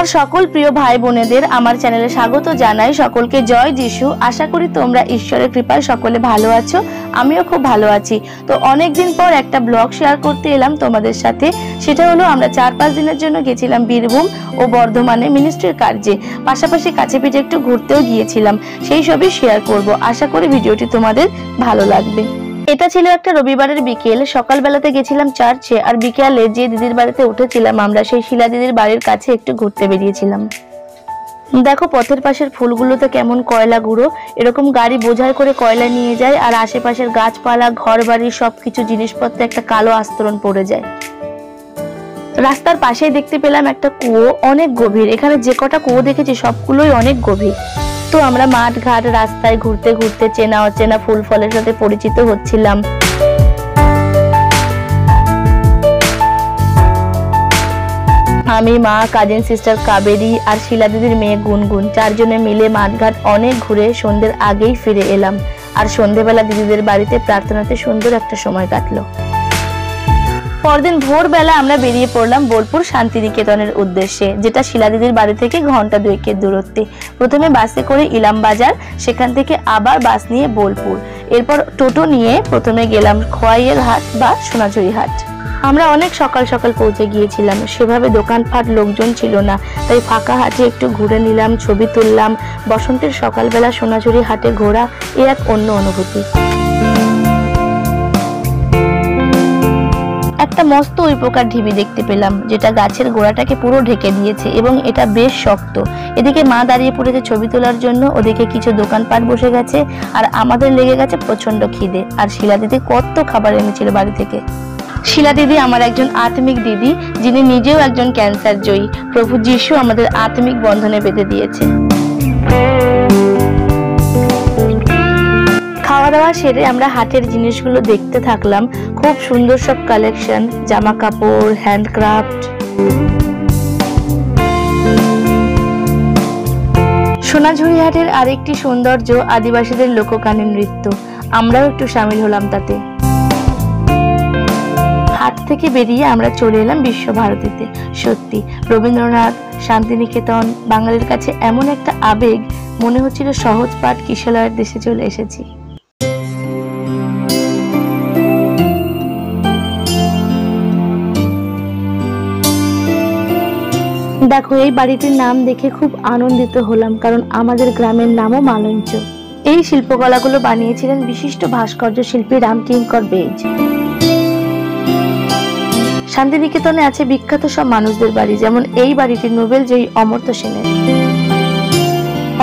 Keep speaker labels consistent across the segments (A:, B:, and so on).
A: আমার সকল প্রিয় ভাই বোনেদের আমার চ্যানেলে স্বাগত জানাই। সকলকে জয় যিশু। আশা করি তোমরা ঈশ্বরের কৃপায় সকলে ভালো আছো, আমিও খুব ভালো আছি। তো অনেকদিন পর একটা ব্লগ শেয়ার করতে এলাম তোমাদের সাথে। সেটা হলো আমরা 4-5 দিনের জন্য গেছিলাম বীরভূম ও বর্ধমানে মিনিস্ট্রির কার্যে, পাশাপাশি কাছে পিঠে একটু ঘুরতেও গিয়েছিলাম। সেই সবই শেয়ার করব। আশা করি ভিডিওটি তোমাদের ভালো লাগবে। এটা ছিল একটা রবিবারের বিকেল। সকালবেলাতে গেছিলাম চার্চে, আর বিকেলে যে দিদির বাড়িতে উঠেছিলাম আমরা, সেই শিলা দিদির বাড়ির কাছে একটু ঘুরতে বেরিয়েছিলাম। দেখো পথের পাশের ফুলগুলোতে কেমন কয়লা গুঁড়ো, এরকম গাড়ি বোঝাই করে কয়লা নিয়ে যায়, আর আশেপাশের গাছপালা ঘর বাড়ি সবকিছু জিনিসপত্রে একটা কালো আস্তরণ পড়ে যায়। রাস্তার পাশেই দেখতে পেলাম একটা কুয়ো, অনেক গভীর। এখানে যে কটা কুয়ো দেখেছি সবগুলোই অনেক গভীর। তো আমরা মাঠ ঘাট রাস্তায় ঘুরতে ঘুরতে চেনা অচেনা ফুল ফলের সাথে পরিচিত হচ্ছিলাম। আমি, মা, কাজিন সিস্টার কাবেরী আর শিলা দিদির মেয়ে গুনগুন 4 জনে মিলে মাঠঘাট অনেক ঘুরে সন্ধ্যের আগেই ফিরে এলাম। আর সন্ধ্যেবেলা দিদিদের বাড়িতে প্রার্থনাতে সুন্দর একটা সময় কাটলো। পরদিন ভোরবেলা আমরা বেরিয়ে পড়লাম বোলপুর শান্তিনিকেতনের উদ্দেশ্যে, যেটা শিলা দিদির বাড়ি থেকে ঘন্টা 2 দূরত্বে। প্রথমে বাসে করে ইলাম বাজার, সেখান থেকে আবার বাস নিয়ে বোলপুর, এরপর টোটো নিয়ে প্রথমে গেলাম খোয়াইয়ের হাট বা সোনাঝুরি হাট। আমরা অনেক সকাল সকাল পৌঁছে গিয়েছিলাম, সেভাবে দোকানপাট লোকজন ছিল না, তাই ফাঁকা হাটে একটু ঘুরে নিলাম, ছবি তুললাম। বসন্তের সকালবেলা সোনাঝুরি হাটে ঘোরা এ এক অন্য অনুভূতি। একটা মস্ত উইপোকার ঢিবি দেখতে পেলাম, যেটা গাছের গোড়াটাকে পুরো ঢেকে দিয়েছে এবং এটা বেশ শক্ত। এদিকে মা দাঁড়িয়ে পড়েছে ছবি তোলার জন্য, ওদিকে কিছু দোকানপাট বসে গেছে, আর আমাদের লেগে গেছে প্রচন্ড খিদে। আর শিলা দিদি কত খাবার এনেছিল বাড়ি থেকে। শিলা দিদি আমার একজন আত্মিক দিদি, যিনি নিজেও একজন ক্যান্সার জয়ী। প্রভু যিশু আমাদের আত্মিক বন্ধনে বেঁধে দিয়েছে। খাওয়া দাওয়া সেরে আমরা হাটের জিনিসগুলো দেখতে থাকলাম। খুব সুন্দর সব কালেকশন, জামা কাপড়, হ্যান্ডক্রাফট। সোনাঝুরি হাটের আরেকটি সৌন্দর্য আদিবাসীদের লোকগানের নৃত্য। আমরাও একটু সামিল হলাম তাতে। হাট থেকে বেরিয়ে আমরা চলে এলাম বিশ্বভারতীতে। সত্যি রবীন্দ্রনাথ, শান্তিনিকেতন বাঙালির কাছে এমন একটা আবেগ, মনে হচ্ছিল সহজ পাঠ কিশলয়ের দেশে চলে এসেছি। দেখো এই বাড়িটির নাম দেখে খুব আনন্দিত হলাম, কারণ আমাদের গ্রামের নামও মালঞ্চ। এই শিল্পকলাগুলো বানিয়েছিলেন বিশিষ্ট ভাস্কর্য শিল্পী রামকিঙ্কর বেজ। শান্তিনিকেতনে আছে বিখ্যাত সব মানুষদের বাড়ি, যেমন এই বাড়িটি নোবেল জয়ী অমর্ত্য সেনের।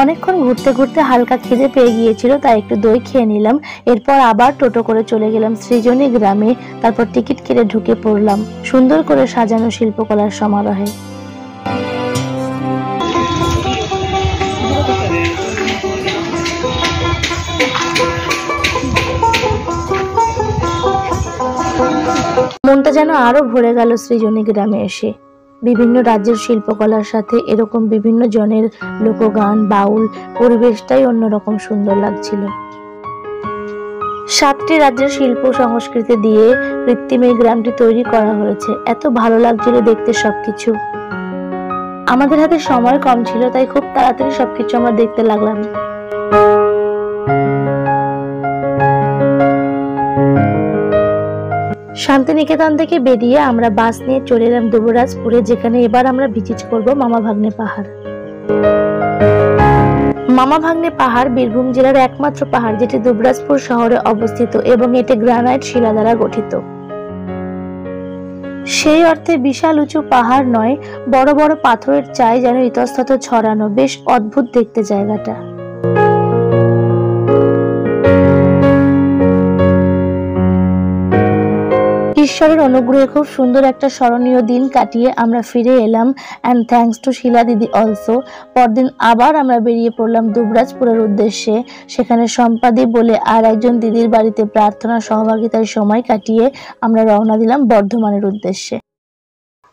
A: অনেকক্ষণ ঘুরতে ঘুরতে হালকা খিদে পেয়ে গিয়েছিল, তাই একটু দই খেয়ে নিলাম। এরপর আবার টোটো করে চলে গেলাম সৃজনী গ্রামে। তারপর টিকিট কেটে ঢুকে পড়লাম সুন্দর করে সাজানো শিল্পকলার সমারোহে। মনটা যেন আরো ভরে গেল সৃজনী গ্রামে এসে। বিভিন্ন রাজ্যের শিল্পকলার সাথে এরকম বিভিন্ন জনের লোকগান, বাউল, পরিবেশটাই অন্যরকম সুন্দর লাগছিল। 7টি রাজ্যের শিল্প সংস্কৃতি দিয়ে কৃত্রিম এই গ্রামটি তৈরি করা হয়েছে। এত ভালো লাগছিল দেখতে সবকিছু। আমাদের হাতে সময় কম ছিল, তাই খুব তাড়াতাড়ি সবকিছু আমরা দেখতে লাগলাম। শান্তিনিকেতন থেকে বেরিয়ে আমরা বাস নিয়ে চলে এলাম দুবরাজপুরে, যেখানে এবার আমরা ভিজিট করব মামা ভাগ্নে পাহাড়। মামা ভাগ্নে পাহাড় বীরভূম জেলার একমাত্র পাহাড়, যেটি দুবরাজপুর শহরে অবস্থিত এবং এটি গ্রানাইট শিলা দ্বারা গঠিত। সেই অর্থে বিশাল উঁচু পাহাড় নয়, বড় বড় পাথরের চাই যেন ইতস্তত ছড়ানো। বেশ অদ্ভুত দেখতে জায়গাটা। ঈশ্বরের অনুগ্রহে খুব সুন্দর একটা স্মরণীয় দিন কাটিয়ে আমরা ফিরে এলাম, অ্যান্ড থ্যাঙ্কস টু শিলা দিদি অলসো। পরদিন আবার আমরা বেরিয়ে পড়লাম দুবরাজপুরের উদ্দেশ্যে। সেখানে সম্পাদি বলে আর একজন দিদির বাড়িতে প্রার্থনা সহভাগিতার সময় কাটিয়ে আমরা রওনা দিলাম বর্ধমানের উদ্দেশ্যে।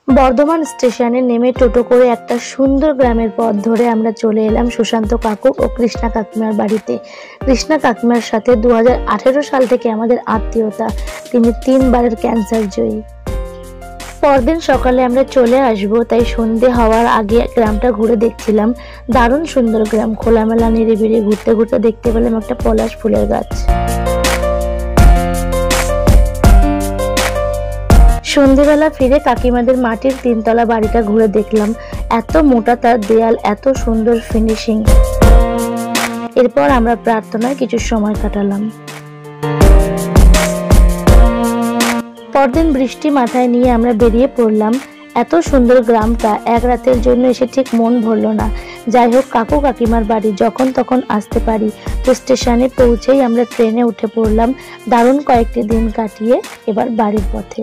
A: বর্ধমান স্টেশনে নেমে টোটো করে একটা সুন্দর গ্রামের পথ ধরে আমরা চলে এলাম সুশান্ত কাকু ও কৃষ্ণা কাকিমার বাড়িতে। কৃষ্ণা কাকিমার সাথে 2018 সাল থেকে আমাদের আত্মীয়তা। তিনি 3 বারের ক্যান্সার জয়ী। পরদিন সকালে আমরা চলে আসব, তাই সন্ধে হওয়ার আগে গ্রামটা ঘুরে দেখছিলাম। দারুণ সুন্দর গ্রাম, খোলামেলা নিরিবিলি। ঘুরতে ঘুরতে দেখতে পেলাম একটা পলাশ ফুলের গাছ। সন্ধেবেলা ফিরে কাকিমাদের মাটির 3 তলা বাড়িটা ঘুরে দেখলাম। এত মোটা তার দেয়াল, এত সুন্দর ফিনিশিং। এরপর আমরা প্রার্থনায় কিছু সময় কাটালাম। পরদিন বৃষ্টি মাথায় নিয়ে আমরা বেরিয়ে পড়লাম। এত সুন্দর গ্রামটা এক রাতের জন্য এসে ঠিক মন ভরল না। যাই হোক, কাকু কাকিমার বাড়ি যখন তখন আসতে পারি। তো স্টেশনে পৌঁছেই আমরা ট্রেনে উঠে পড়লাম। দারুণ কয়েকটি দিন কাটিয়ে এবার বাড়ির পথে।